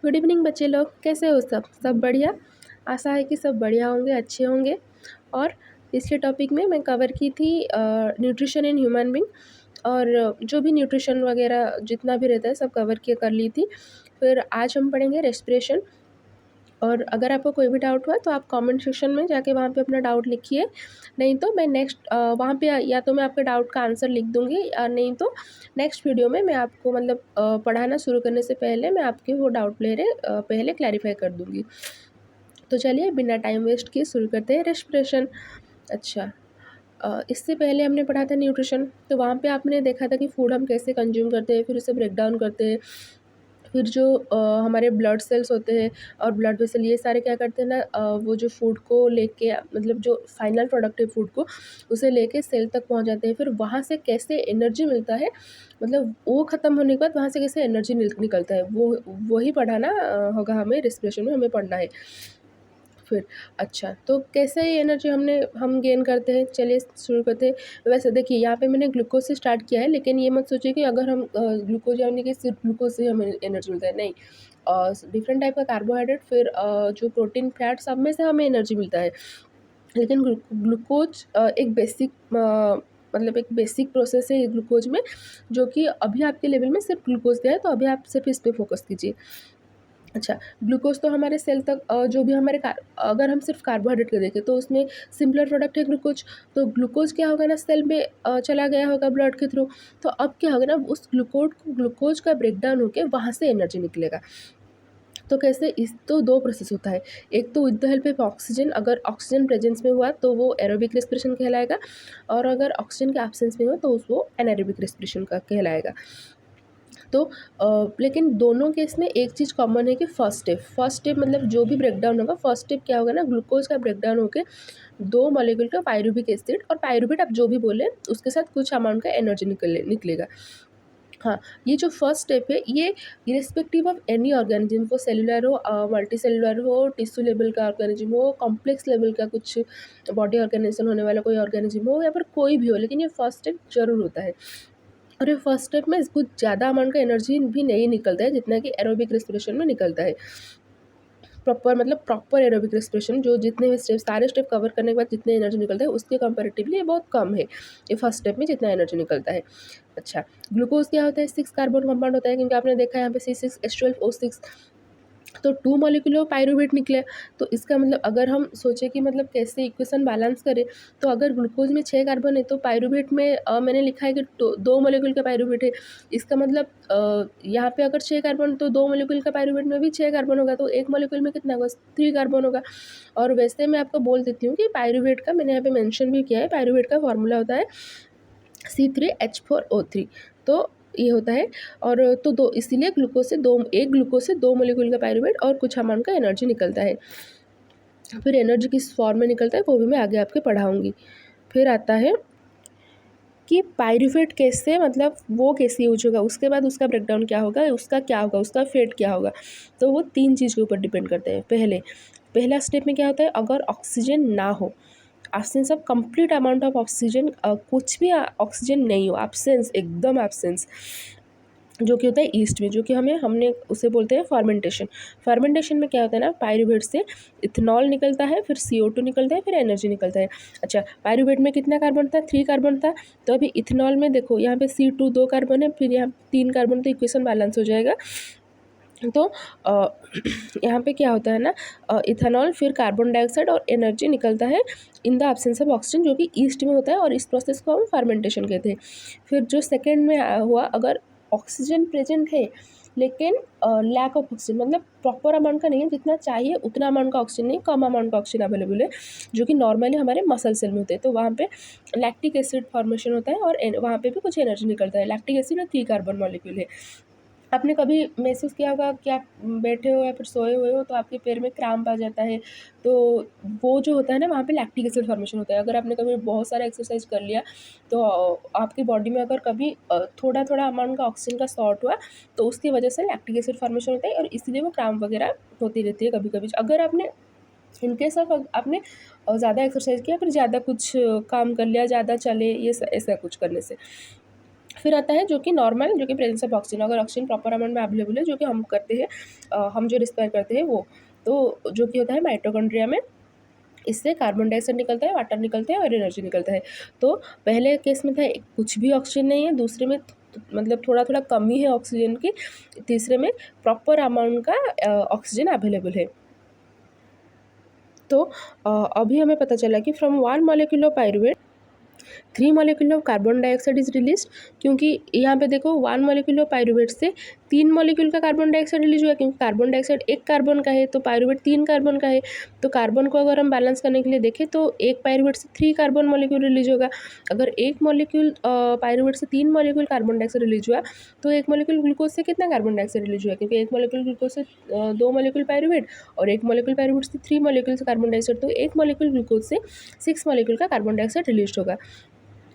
Good evening बच्चे लोग, कैसे हो सब बढ़िया। आशा है कि सब बढ़िया होंगे, अच्छे होंगे। और पिछले टॉपिक में मैं कवर की थी न्यूट्रिशन इन ह्यूमन बीइंग, और जो भी न्यूट्रिशन वगैरह जितना भी रहता है सब कवर किया कर ली थी। फिर आज हम पढ़ेंगे रेस्पिरेशन। और अगर आपको कोई भी डाउट हुआ तो आप कमेंट सेक्शन में जाके वहाँ पे अपना डाउट लिखिए, नहीं तो मैं नेक्स्ट वहाँ पे या तो मैं आपके डाउट का आंसर लिख दूँगी, या नहीं तो नेक्स्ट वीडियो में मैं आपको मतलब पढ़ाना शुरू करने से पहले मैं आपके वो डाउट पहले क्लैरिफाई कर दूँगी। तो चलिए बिना टाइम वेस्ट किए शुरू करते हैं रेस्पिरेशन। अच्छा, इससे पहले हमने पढ़ा था न्यूट्रिशन, तो वहाँ पे आपने देखा था कि फूड हम कैसे कंज्यूम करते हैं, फिर उसे ब्रेक डाउन करते हैं। फिर जो हमारे ब्लड सेल्स होते हैं और ब्लड वेसल, ये सारे क्या करते हैं ना, वो जो फूड को लेके मतलब जो फाइनल प्रोडक्ट है फूड को, उसे लेके सेल तक पहुंच जाते हैं। फिर वहाँ से कैसे एनर्जी मिलता है, मतलब वो ख़त्म होने के बाद वहाँ से कैसे एनर्जी निकलता है, वो ही पढ़ाना होगा हमें, रेस्पिरेशन में हमें पढ़ना है। फिर अच्छा, तो कैसे ये एनर्जी हम गेन करते हैं, चलिए शुरू करते हैं। वैसे देखिए यहाँ पे मैंने ग्लूकोज से स्टार्ट किया है, लेकिन ये मत सोचिए कि अगर हम ग्लूकोज यानी कि सिर्फ ग्लूकोज से हमें एनर्जी मिलता है, नहीं। डिफरेंट टाइप का कार्बोहाइड्रेट, फिर जो प्रोटीन फैट, सब में से हमें एनर्जी मिलता है। लेकिन ग्लूकोज एक बेसिक मतलब एक बेसिक प्रोसेस है ग्लूकोज में, जो कि अभी आपके लेवल में सिर्फ ग्लूकोज दिया है, तो अभी आप सिर्फ इस पर फोकस कीजिए। अच्छा, ग्लूकोज़ तो हमारे सेल तक जो भी हमारे कार अगर हम सिर्फ कार्बोहाइड्रेट को देखें तो उसमें सिंपलर प्रोडक्ट है ग्लूकोज़। तो ग्लूकोज़ क्या होगा ना, सेल में चला गया होगा ब्लड के थ्रू। तो अब क्या होगा ना, उस ग्लूकोज़ का ब्रेकडाउन होके वहाँ से एनर्जी निकलेगा। तो कैसे, इस तो 2 प्रोसेस होता है। एक तो with the help of oxygen, अगर ऑक्सीजन प्रेजेंस में हुआ तो वो एरोबिक रेस्पिरेशन कहलाएगा, और अगर ऑक्सीजन के एब्सेंस में हो तो वो एनारोबिक रेस्पिरेशन का कहलाएगा। तो लेकिन दोनों केस में एक चीज़ कॉमन है कि फर्स्ट स्टेप मतलब जो भी ब्रेकडाउन होगा, फर्स्ट स्टेप क्या होगा ना, ग्लूकोज का ब्रेकडाउन होकर 2 मॉलिक्यूल का पायरुविक एसिड, और पायरुवेट आप जो भी बोले उसके साथ कुछ अमाउंट का एनर्जी निकलेगा। हाँ, ये जो फर्स्ट स्टेप है, ये इर्रेस्पेक्टिव ऑफ एनी ऑर्गेनिज्म, वो सेलुलर हो, मल्टी सेलुलर हो, टिश्यू लेवल का ऑर्गेनिज्म हो, कॉम्प्लेक्स लेवल का कुछ बॉडी ऑर्गेनाइजेशन होने वाला कोई ऑर्गेनिज्म हो, या फिर कोई भी हो, लेकिन ये फर्स्ट स्टेप ज़रूर होता है। और ये फर्स्ट स्टेप में कुछ ज़्यादा अमाउंट का एनर्जी भी नहीं निकलता है जितना कि एरोबिक रेस्पिरेशन में निकलता है। प्रॉपर एरोबिक रेस्पिरेशन, जो जितने भी स्टेप, सारे स्टेप कवर करने के बाद जितने एनर्जी निकलता है उसके कंपैरेटिवली ये बहुत कम है, ये फर्स्ट स्टेप में जितना एनर्जी निकलता है। अच्छा, ग्लूकोज क्या होता है, 6 कार्बन कंपाउंड होता है, क्योंकि आपने देखा है यहाँ पे C6H12O6, तो 2 मॉलिक्यूलर पायरुवेट निकले। तो इसका मतलब अगर हम सोचें कि मतलब कैसे इक्वेशन बैलेंस करें, तो अगर ग्लूकोज में 6 कार्बन है तो पायरुवेट में मैंने लिखा है कि 2 मॉलिक्यूल का पायरुवेट है। इसका मतलब यहाँ पे अगर 6 कार्बन, तो 2 मॉलिक्यूल का पायरुवेट में भी 6 कार्बन होगा, तो एक मॉलिक्यूल में कितना होगा, 3 कार्बन होगा। और वैसे मैं आपको बोल देती हूँ कि पायरुवेट का मैंने यहाँ पे मेंशन भी किया है, पायरुवेट का फॉर्मूला होता है C3H4O3। तो ये होता है। और तो दो, इसीलिए एक ग्लूकोज से 2 मॉलिक्यूल का पायरुवेट और कुछ अमाउंट का एनर्जी निकलता है। फिर एनर्जी किस फॉर्म में निकलता है वो भी मैं आगे आपके पढ़ाऊँगी। फिर आता है कि पायरुवेट कैसे, मतलब वो कैसे यूज होगा, उसके बाद उसका ब्रेकडाउन क्या होगा, उसका फेट क्या होगा। तो वो 3 चीज़ के ऊपर डिपेंड करते हैं। पहला स्टेप में क्या होता है, अगर ऑक्सीजन ना हो, absence of complete amount of oxygen, कुछ भी ऑक्सीजन नहीं हो, एब्सेंस, एकदम एब्सेंस, जो कि होता है ईस्ट में, जो कि हमने उसे बोलते हैं फर्मेंटेशन। फर्मेंटेशन में क्या होता है ना, पायरुवेट से इथेनॉल निकलता है, फिर CO2 निकलता है, फिर एनर्जी निकलता है। अच्छा, पायरुवेट में कितना कार्बन था, 3 कार्बन था। तो अभी इथेनॉल में देखो, यहाँ पे C2 2 कार्बन है, फिर यहाँ 3 कार्बन, तो इक्वेशन बैलेंस हो जाएगा। तो यहाँ पे क्या होता है ना, इथेनॉल, फिर कार्बन डाइऑक्साइड और एनर्जी निकलता है in the absence of oxygen, जो कि ईस्ट में होता है, और इस प्रोसेस को हम फर्मेंटेशन कहते हैं। फिर जो सेकेंड में हुआ, अगर ऑक्सीजन प्रेजेंट है लेकिन लैक ऑफ ऑक्सीजन, मतलब प्रॉपर अमाउंट का नहीं है, जितना चाहिए उतना अमाउंट का ऑक्सीजन नहीं, कम अमाउंट का ऑक्सीजन अवेलेबल है, जो कि नॉर्मली हमारे मसल सेल में होते हैं। तो वहाँ पे लैक्टिक एसिड फॉर्मेशन होता है, और वहाँ पे भी कुछ एनर्जी निकलता है। लैक्टिक एसिड और 3 कार्बन मॉलिक्यूल है। आपने कभी महसूस किया होगा कि आप बैठे हो या फिर सोए हुए हो तो आपके पैर में क्रैम्प आ जाता है, तो वो जो होता है ना, वहाँ पे लैक्टिक एसिड फॉर्मेशन होता है। अगर आपने कभी बहुत सारा एक्सरसाइज कर लिया, तो आपकी बॉडी में अगर कभी थोड़ा थोड़ा अमाउंट का ऑक्सीजन का शॉर्ट हुआ, तो उसकी वजह से लैक्टिक एसिड फॉर्मेशन होता है, और इसलिए वो क्रैम्प वगैरह होती रहती है कभी कभी। अगर आपने इनकेस ऑफ आपने ज़्यादा एक्सरसाइज किया, फिर ज़्यादा कुछ काम कर लिया, ज़्यादा चले, ये ऐसा कुछ करने से। फिर आता है जो कि नॉर्मल, जो कि प्रेजेंस ऑफ ऑक्सीजन, अगर ऑक्सीजन प्रॉपर अमाउंट में अवेलेबल है, जो कि हम करते हैं, हम जो रिस्पायर करते हैं वो, तो जो कि होता है माइटोकॉन्ड्रिया में, इससे कार्बन डाइऑक्साइड निकलता है, वाटर निकलता है और एनर्जी निकलता है। तो पहले केस में था कुछ भी ऑक्सीजन नहीं है, दूसरे में मतलब थोड़ा थोड़ा कमी है ऑक्सीजन की, तीसरे में प्रॉपर अमाउंट का ऑक्सीजन अवेलेबल है। तो अभी हमें पता चला कि from 1 molecule of pyruvate 3 molecule of carbon dioxide is release, क्योंकि यहाँ पे देखो 1 molecule ऑफ पायरुवेट से 3 molecule का कार्बन डाइऑक्साइड रिलीज हुआ, क्योंकि कार्बन डाइऑक्साइड एक कार्बन का है तो पायरुवेट 3 कार्बन का है। तो कार्बन को अगर हम बैलेंस करने के लिए देखें तो एक पायरुवेट से 3 कार्बन मॉलिक्यूल रिलीज होगा। अगर एक मॉलिक्यूल पायरुवेट से 3 मॉलिक्यूल कार्बन डाइऑक्साइड रिलीज हुआ तो एक मॉलिक्यूल ग्लूकोज से कितना कार्बन डाइऑक्साइड रिलीज हुआ, क्योंकि एक मॉलिक्यूल ग्लूकोज से 2 मॉलिक्यूल पायरुवेट और एक मॉलिक्यूल पायरुवेट से 3 मॉलिक्यूल से कार्बन डाइऑक्साइड, तो एक मॉलिक्यूल ग्लूकोज से 6 मॉलिक्यूल का कार्बन डाइऑक्साइड रिलीज होगा।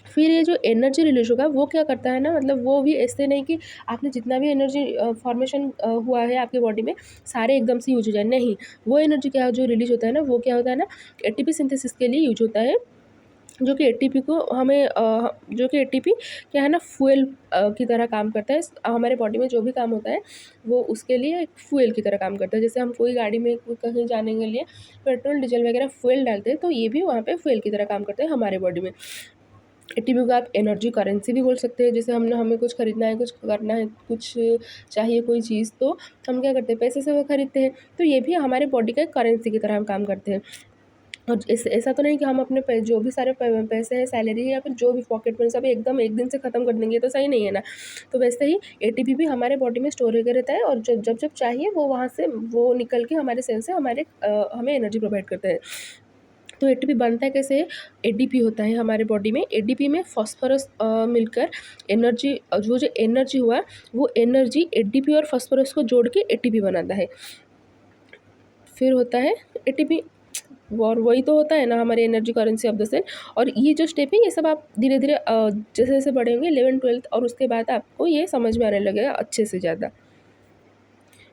फिर ये जो एनर्जी रिलीज होगा वो क्या करता है ना, मतलब वो भी ऐसे नहीं कि आपने जितना भी एनर्जी फॉर्मेशन हुआ है आपके बॉडी में सारे एकदम से यूज हो जाए, नहीं। वो एनर्जी क्या जो रिलीज होता है ना, वो क्या होता है ना, एटीपी सिंथेसिस के लिए यूज होता है, जो कि एटीपी को हमें जो कि एटीपी क्या है ना, फ्यूल की तरह काम करता है। हमारे बॉडी में जो भी काम होता है वो उसके लिए एक फ्यूल की तरह काम करता है। जैसे हम कोई गाड़ी में कहीं जाने के लिए पेट्रोल डीजल वगैरह फ्यूल डालते हैं, तो ये भी वहाँ पे फ्यूल की तरह काम करते हैं हमारे बॉडी में। एटीपी को आप एनर्जी करेंसी भी बोल सकते हैं। जैसे हमें कुछ खरीदना है, कुछ करना है, कुछ चाहिए कोई चीज़, तो हम क्या करते हैं, पैसे से वो खरीदते हैं। तो ये भी हमारे बॉडी का एक करेंसी की तरह हम काम करते हैं। और ऐसा तो नहीं कि हम अपने जो भी सारे पैसे हैं, सैलरी है या फिर जो भी पॉकेट मनी सब एकदम एक दिन से ख़त्म कर देंगे, तो सही नहीं है ना। तो वैसे ही एटीपी भी हमारे बॉडी में स्टोर होकर रहता है, और जब जब जब चाहिए वो वहाँ से वो निकल के हमारे सेल से हमें एनर्जी प्रोवाइड करता है। तो एटीपी बनता है कैसे, एडीपी होता है हमारे बॉडी में, एडीपी में फॉस्फोरस मिलकर एनर्जी, जो जो एनर्जी हुआ वो एनर्जी एडीपी और फॉस्फोरस को जोड़ के एटीपी बनाता है। फिर होता है एटीपी, और वही तो होता है ना हमारे energy currency of the cell. और ये जो स्टेप है ये सब आप धीरे धीरे जैसे जैसे बढ़े होंगे 11th 12th, और उसके बाद आपको ये समझ में आने लगेगा अच्छे से ज़्यादा।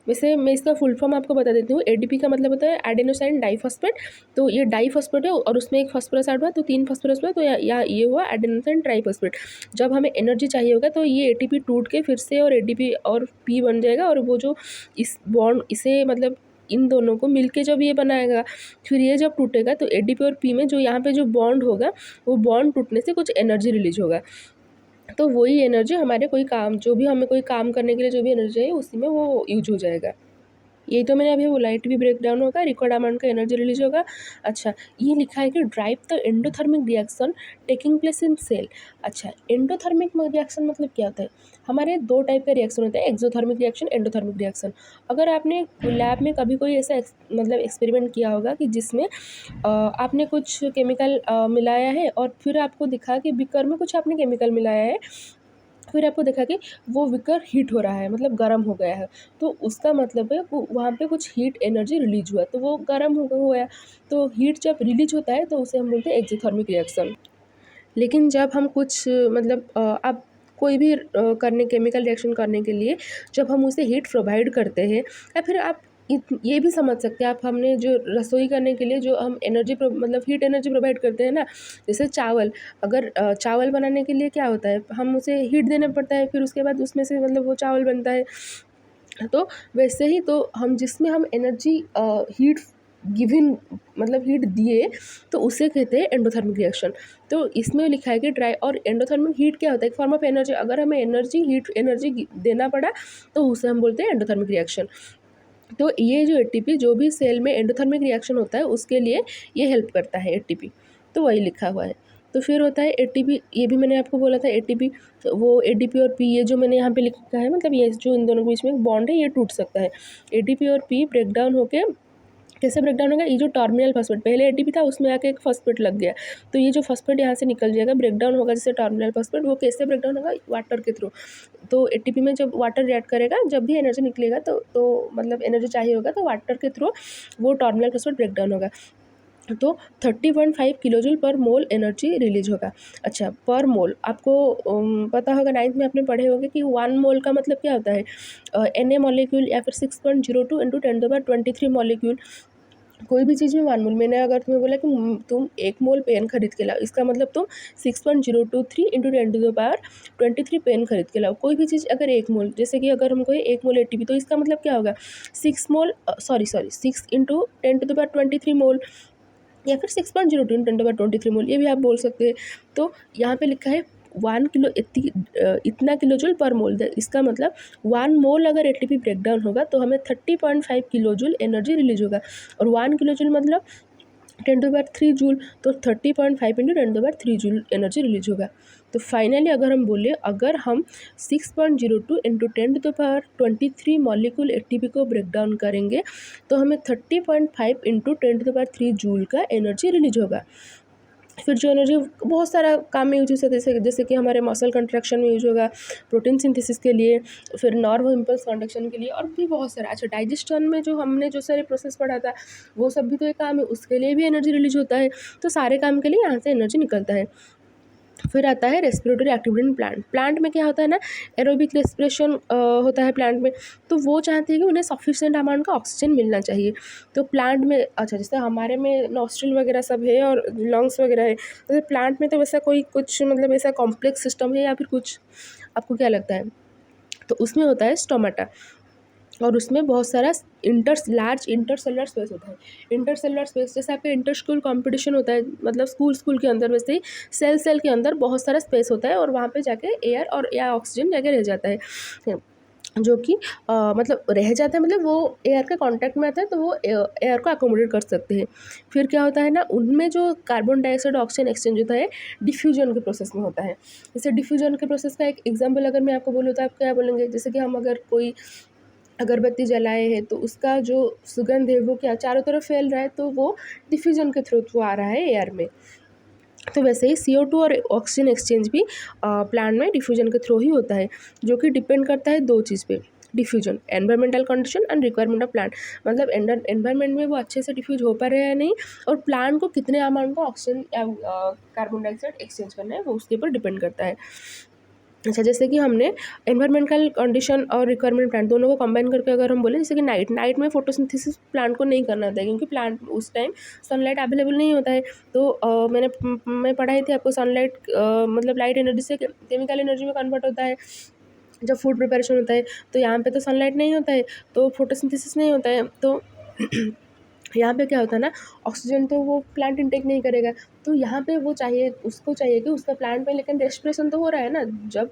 वैसे मैं इसका फुल फॉर्म आपको बता देती हूँ। एडीपी का मतलब होता है एडेनोसाइन डाइफॉस्फेट। तो ये डाइफॉस्फेट है और उसमें एक फॉस्फोरस ऐड हुआ तो 3 फॉस्फोरस हुआ, तो ये हुआ एडेनोसाइन ट्राइफॉस्फेट। जब हमें एनर्जी चाहिए होगा तो ये एटीपी टूट के फिर से और एडीपी और पी बन जाएगा, और वो जो इस बॉन्ड इसे मतलब इन दोनों को मिलके जब ये बनाएगा, फिर ये जब टूटेगा तो एडीपी और पी में जो यहाँ पे जो बॉन्ड होगा वो बॉन्ड टूटने से कुछ एनर्जी रिलीज होगा। तो वही एनर्जी हमारे कोई काम, जो भी हमें कोई काम करने के लिए जो भी एनर्जी है उसी में वो यूज हो जाएगा। यही तो मैंने अभी बोला, एटीपी ब्रेक डाउन होगा, रिकॉर्ड अमाउंट का एनर्जी रिलीज होगा। अच्छा, ये लिखा है कि drive the endothermic reaction taking place in cell. अच्छा, एंडोथर्मिक रिएक्शन मतलब क्या होता है, हमारे 2 टाइप का रिएक्शन होता है, एक्सोथर्मिक रिएक्शन, एंडोथर्मिक रिएक्शन। अगर आपने लैब में कभी कोई ऐसा मतलब एक्सपेरिमेंट किया होगा कि जिसमें आपने कुछ केमिकल मिलाया है और फिर आपको दिखा कि बीकर में कुछ आपने केमिकल मिलाया है, फिर आपको देखा कि वो बीकर हीट हो रहा है, मतलब गर्म हो गया है, तो उसका मतलब है वो वहाँ पे कुछ हीट एनर्जी रिलीज हुआ, तो वो गर्म हो गया। तो हीट जब रिलीज होता है तो उसे हम बोलते हैं एक्सोथर्मिक रिएक्शन। लेकिन जब हम कुछ मतलब अब कोई भी करने केमिकल रिएक्शन करने के लिए जब हम उसे हीट प्रोवाइड करते हैं, या फिर आप ये भी समझ सकते हैं, आप हमने जो रसोई करने के लिए जो हम एनर्जी मतलब हीट एनर्जी प्रोवाइड करते हैं ना, जैसे चावल, अगर चावल बनाने के लिए क्या होता है, हम उसे हीट देना पड़ता है, फिर उसके बाद उसमें से मतलब वो चावल बनता है। तो वैसे ही तो हम जिसमें हम एनर्जी हीट गिवन मतलब हीट दिए, तो उसे कहते हैं एंडोथर्मिक रिएक्शन। तो इसमें लिखा है कि ड्राई और एंडोथर्मिक हीट क्या होता है, एक फॉर्म ऑफ एनर्जी, अगर हमें एनर्जी हीट एनर्जी देना पड़ा तो उसे हम बोलते हैं एंडोथर्मिक रिएक्शन। तो ये जो एटीपी जो भी सेल में एंडोथर्मिक रिएक्शन होता है उसके लिए ये हेल्प करता है एटीपी, तो वही लिखा हुआ है। तो फिर होता है एटीपी, ये भी मैंने आपको बोला था एटीपी, तो वो एडीपी और पी ये जो मैंने यहाँ पे लिखा है, मतलब ये जो इन दोनों के बीच में एक बॉन्ड है ये टूट सकता है। एडीपी और पी ब्रेक डाउन होके कैसे ब्रेक डाउन होगा, ये जो टर्मिनल फॉस्फेट, पहले एटीपी था उसमें आके एक फॉस्फेट लग गया, तो ये जो फॉस्फेट यहाँ से निकल जाएगा, ब्रेक डाउन होगा जैसे टर्मिनल फॉस्फेट, वो कैसे ब्रेक डाउन होगा, वाटर के थ्रू। तो एटीपी में जब वाटर रिएक्ट करेगा, जब भी एनर्जी निकलेगा तो मतलब एनर्जी चाहिए होगा तो वाटर के थ्रू वो टर्मिनल फॉस्फेट ब्रेक डाउन होगा, तो 30.5 किलोजूल पर मोल एनर्जी रिलीज होगा। अच्छा, पर मोल आपको पता होगा, 9th में आपने पढ़े होंगे कि 1 मोल का मतलब क्या होता है, Na मॉलिक्यूल या फिर 6.02 × 10⁻23 मॉलिक्यूल। कोई भी चीज़ में 1 मोल, मैंने अगर तुम्हें बोला कि तुम 1 मोल पेन खरीद के लाओ, इसका मतलब तुम 6.023 इंटू 10⁻23 पेन खरीद के लाओ। कोई भी चीज़ अगर 1 मोल, जैसे कि अगर हमको 1 मोल एटीपी, तो इसका मतलब क्या होगा 6 मोल, सॉरी 6 इंटू 10⁻23 मोल, या फिर 6.02 इंटू 10⁻23 मोल, ये भी आप बोल सकते हैं। तो यहाँ पे लिखा है 1 किलो इतना किलो जूल पर मोल, इसका मतलब 1 मोल अगर एटीपी ब्रेक डाउन होगा तो हमें 30.5 किलो जूल एनर्जी रिलीज होगा, और 1 किलो जूल मतलब 10⁻3 जूल, तो 30.5 इंटू 10⁻3 जूल एनर्जी रिलीज होगा। तो फाइनली अगर हम बोले, अगर हम 6.02 इंटू 10⁻23 मॉलिक्यूल एटीपी को ब्रेक डाउन करेंगे तो हमें 30.5 इंटू 10⁻3 जूल का एनर्जी रिलीज होगा। फिर जो एनर्जी बहुत सारा काम में यूज हो सकता है, जैसे कि हमारे मसल कंट्रैक्शन में यूज होगा, प्रोटीन सिंथेसिस के लिए, फिर नर्व इम्पल्स कंडक्शन के लिए, और भी बहुत सारा। अच्छा, डाइजेशन में जो हमने जो सारे प्रोसेस पढ़ा था वो सब भी तो एक काम है, उसके लिए भी एनर्जी रिलीज होता है। तो सारे काम के लिए यहाँ से एनर्जी निकलता है। फिर आता है respiratory activity in plant. Plant में क्या होता है ना, एरोबिक रेस्पिरेशन होता है प्लांट में, तो वो चाहते हैं कि उन्हें सफिशिएंट अमाउंट का ऑक्सीजन मिलना चाहिए। तो प्लांट में, अच्छा जैसे हमारे में नॉस्ट्रल वगैरह सब है और लंग्स वगैरह है, तो प्लांट में तो वैसा कोई कुछ मतलब ऐसा कॉम्प्लेक्स सिस्टम है या फिर कुछ, आपको क्या लगता है? तो उसमें होता है स्टोमाटा, और उसमें बहुत सारा लार्ज इंटरसेलुलर स्पेस होता है। इंटरसेलुलर स्पेस जैसे आपका इंटर स्कूल कॉम्पिटिशन होता है, मतलब स्कूल के अंदर, वैसे ही सेल के अंदर बहुत सारा स्पेस होता है, और वहाँ पे जाके एयर और या ऑक्सीजन जाके रह जाता है, जो कि मतलब रह जाता है, मतलब वो एयर के कांटेक्ट में आता है, तो वो एयर को अकोमोडेट कर सकते हैं। फिर क्या होता है ना, उनमें जो कार्बन डाइऑक्साइड ऑक्सीजन एक्सचेंज होता है डिफ्यूजन के प्रोसेस में होता है। जैसे डिफ्यूजन के प्रोसेस का एक एग्जांपल अगर मैं आपको बोलूँ तो आप क्या बोलेंगे? जैसे कि हम अगर कोई अगरबत्ती जलाए हैं तो उसका जो सुगंध है वो क्या चारों तरफ फैल रहा है, तो वो डिफ्यूजन के थ्रू आ रहा है एयर में। तो वैसे ही CO2 और ऑक्सीजन एक्सचेंज भी प्लांट में डिफ्यूजन के थ्रू ही होता है, जो कि डिपेंड करता है दो चीज़ पे, diffusion, environmental condition and requirement of plant, मतलब एनवायरमेंट में वो अच्छे से डिफ्यूज हो पा रहे हैं या नहीं, और प्लांट को कितने अमाउंट का ऑक्सीजन या कार्बन डाइऑक्साइड एक्सचेंज करना है वो उसके ऊपर डिपेंड करता है। अच्छा, जैसे कि हमने एनवायरमेंटल कंडीशन और रिक्वायरमेंट प्लांट दोनों को कंबाइन करके अगर हम बोले, जैसे कि नाइट में फोटोसिंथेसिस प्लांट को नहीं करना होता है, क्योंकि प्लांट उस टाइम सनलाइट अवेलेबल नहीं होता है। तो मैं पढ़ाई थी आपको, सनलाइट मतलब लाइट एनर्जी से केमिकल एनर्जी में कन्वर्ट होता है जब फूड प्रिपरेशन होता है। तो यहाँ पे तो सनलाइट नहीं होता है, तो फोटोसिंथेसिस नहीं होता है, तो यहाँ पे क्या होता है ना, ऑक्सीजन तो वो प्लांट इनटेक नहीं करेगा। तो यहाँ पे वो चाहिए, उसको चाहिए कि उसका प्लांट में, लेकिन रेस्पिरेशन तो हो रहा है ना, जब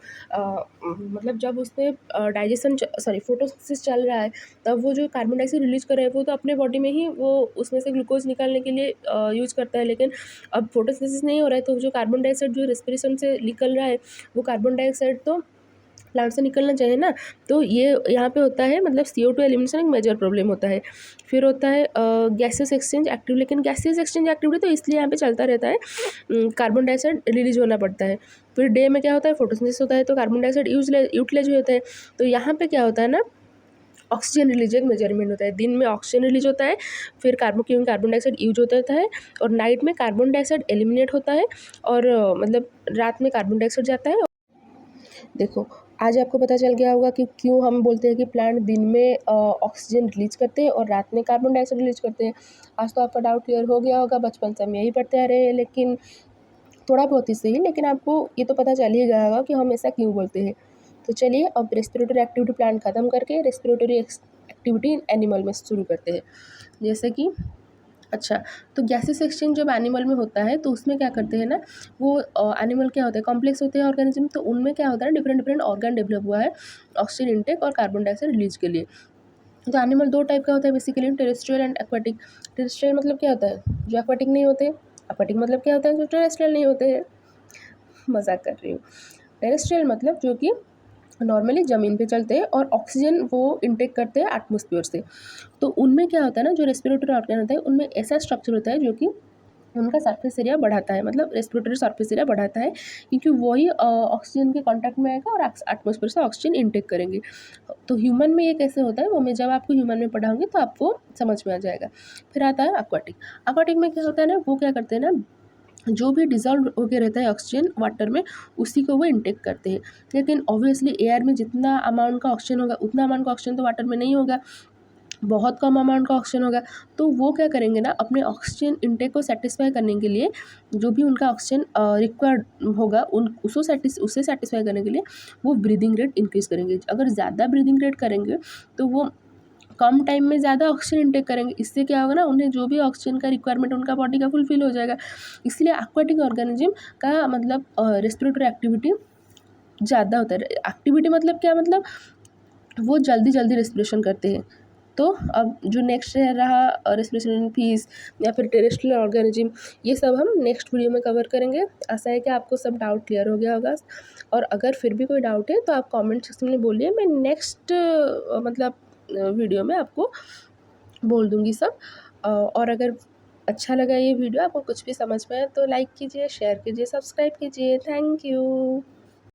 मतलब जब उसमें डाइजेशन फोटोसिंथेसिस चल रहा है, तब वो जो कार्बन डाइऑक्साइड रिलीज कर रहा है वो तो अपने बॉडी में ही वो उसमें से ग्लूकोज निकालने के लिए यूज़ करता है। लेकिन अब फोटोसिंथेसिस नहीं हो रहा है, तो जो कार्बन डाइऑक्साइड जो रेस्पिरेशन से निकल रहा है, वो कार्बन डाइऑक्साइड तो प्लांट से निकलना चाहिए ना। तो ये यहाँ पे होता है, मतलब CO2 एलिमिनेशन एक मेजर प्रॉब्लम होता है। फिर होता है गैसेस एक्सचेंज एक्टिव, लेकिन गैसेस एक्सचेंज एक्टिविटी तो इसलिए यहाँ पे चलता रहता है, कार्बन डाइऑक्साइड रिलीज होना पड़ता है। फिर डे में क्या होता है, फोटोसिंथेसिस होता है, तो कार्बन डाइऑक्साइड यूटिलाइज होता है। तो यहाँ पे क्या होता है ना, ऑक्सीजन रिलीज एक मेजरमेंट होता है। दिन में ऑक्सीजन रिलीज होता है, फिर कार्बन डाइऑक्साइड यूज होता है, और नाइट में कार्बन डाइऑक्साइड एलिमिनेट होता है, और मतलब रात में कार्बन डाइऑक्साइड जाता है। देखो, आज आपको पता चल गया होगा कि क्यों हम बोलते हैं कि प्लांट दिन में ऑक्सीजन रिलीज करते हैं और रात में कार्बन डाइऑक्साइड रिलीज करते हैं। आज तो आपका डाउट क्लियर हो गया होगा, बचपन से हम यही पढ़ते आ रहे हैं, लेकिन थोड़ा बहुत ही सही, लेकिन आपको ये तो पता चल ही गया होगा कि हम ऐसा क्यों बोलते हैं। तो चलिए अब रेस्पिरेटरी एक्टिविटी प्लांट ख़त्म करके रेस्पिरेटरी एक्टिविटी एनिमल में शुरू करते हैं। जैसे कि अच्छा, तो गैसेस एक्सचेंज जब एनिमल में होता है तो उसमें क्या करते हैं ना, वो एनिमल क्या होता है, कॉम्प्लेक्स होते हैं ऑर्गेनिज्म, तो उनमें क्या होता है, डिफरेंट ऑर्गन डेवलप हुआ है ऑक्सीजन इंटेक और कार्बन डाइऑक्साइड रिलीज के लिए। तो एनिमल दो टाइप का होता है basically, terrestrial and aquatic. Terrestrial मतलब क्या होता है, जो एक्वाटिक नहीं होते। एक्वाटिक मतलब क्या होता है, जो टेरेस्ट्रियल नहीं होते हैं। मजाक कर रही हूँ। टेरेस्ट्रियल मतलब जो कि नॉर्मली ज़मीन पे चलते हैं और ऑक्सीजन वो इनटेक करते हैं एटमॉस्फेयर से। तो उनमें क्या होता है ना, जो रेस्पिरेटरी ऑर्गन होता है उनमें ऐसा स्ट्रक्चर होता है जो कि उनका सरफेस एरिया बढ़ाता है, मतलब रेस्पिरेटरी सरफेस एरिया बढ़ाता है, क्योंकि वही ऑक्सीजन के कांटेक्ट में आएगा और एटमॉस्फेयर से ऑक्सीजन इनटेक करेंगे। तो ह्यूमन में ये कैसे होता है, वो मैं जब आपको ह्यूमन में पढ़ाऊंगी तो आपको समझ में आ जाएगा। फिर आता है एक्वाटिक। एक्वाटिक में क्या होता है ना, वो क्या करते हैं ना, जो भी डिज़ोल्व होके रहता है ऑक्सीजन वाटर में, उसी को वो इनटेक करते हैं। लेकिन ऑब्वियसली एयर में जितना अमाउंट का ऑक्सीजन होगा उतना अमाउंट का ऑक्सीजन तो वाटर में नहीं होगा, बहुत कम अमाउंट का ऑक्सीजन होगा, तो वो क्या करेंगे ना, अपने ऑक्सीजन इनटेक को सैटिस्फाई करने के लिए जो भी उनका ऑक्सीजन रिक्वायर्ड होगा उसे सैटिस्फाई करने के लिए वो ब्रीदिंग रेट इंक्रीज़ करेंगे। अगर ज़्यादा ब्रीदिंग रेट करेंगे तो वो कम टाइम में ज़्यादा ऑक्सीजन इनटेक करेंगे। इससे क्या होगा ना, उन्हें जो भी ऑक्सीजन का रिक्वायरमेंट उनका बॉडी का फुलफिल हो जाएगा। इसलिए एक्वाटिक ऑर्गेनिज्म का मतलब रेस्पिरेटरी एक्टिविटी ज़्यादा होता है। एक्टिविटी मतलब क्या, मतलब वो जल्दी रेस्पिरेशन करते हैं। तो अब जो नेक्स्ट रहा रेस्पिरेशन इन पीस या फिर टेरेस्ट्रियल ऑर्गेनिज्म, ये सब हम नेक्स्ट वीडियो में कवर करेंगे। आशा है कि आपको सब डाउट क्लियर हो गया होगा, और अगर फिर भी कोई डाउट है तो आप कमेंट सेक्शन में बोलिए, मैं नेक्स्ट मतलब वीडियो में आपको बोल दूँगी सब। और अगर अच्छा लगा ये वीडियो, आपको कुछ भी समझ में आए तो लाइक कीजिए, शेयर कीजिए, सब्सक्राइब कीजिए। Thank you.